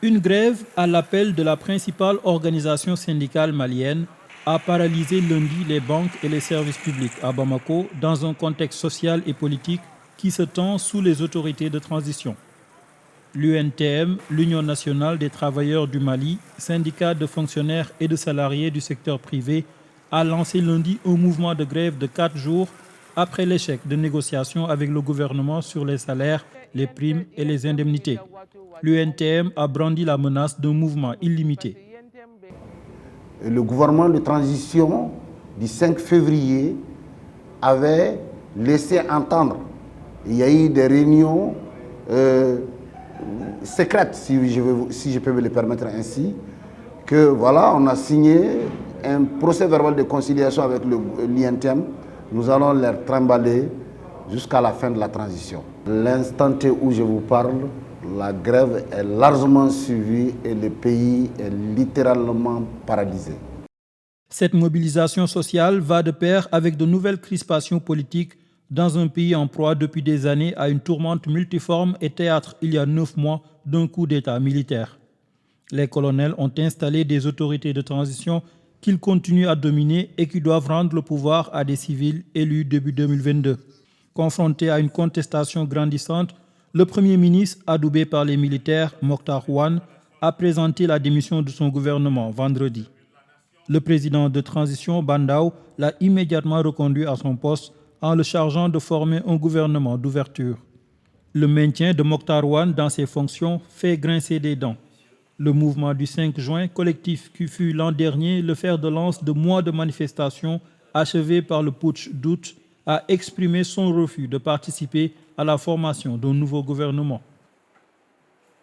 Une grève à l'appel de la principale organisation syndicale malienne a paralysé lundi les banques et les services publics à Bamako dans un contexte social et politique qui se tend sous les autorités de transition. L'UNTM, l'Union nationale des travailleurs du Mali, syndicat de fonctionnaires et de salariés du secteur privé, a lancé lundi un mouvement de grève de 4 jours après l'échec de négociations avec le gouvernement sur les salaires, les primes et les indemnités. L'UNTM a brandi la menace d'un mouvement illimité. Le gouvernement de transition du 5 février avait laissé entendre, il y a eu des réunions secrètes, si je peux me le permettre ainsi, que voilà, on a signé un procès verbal de conciliation avec l'INTM. Nous allons les trimballer jusqu'à la fin de la transition. L'instant où je vous parle, la grève est largement suivie et le pays est littéralement paralysé. Cette mobilisation sociale va de pair avec de nouvelles crispations politiques dans un pays en proie depuis des années à une tourmente multiforme et théâtre il y a 9 mois d'un coup d'État militaire. Les colonels ont installé des autorités de transition qu'ils continuent à dominer et qui doivent rendre le pouvoir à des civils élus début 2022. Confronté à une contestation grandissante, le Premier ministre, adoubé par les militaires, Mokhtar Ouane, a présenté la démission de son gouvernement vendredi. Le président de transition, Bandao, l'a immédiatement reconduit à son poste en le chargeant de former un gouvernement d'ouverture. Le maintien de Mokhtar Ouane dans ses fonctions fait grincer des dents. Le mouvement du 5 juin, collectif qui fut l'an dernier le fer de lance de mois de manifestations achevées par le putsch d'août, a exprimé son refus de participer à la formation d'un nouveau gouvernement.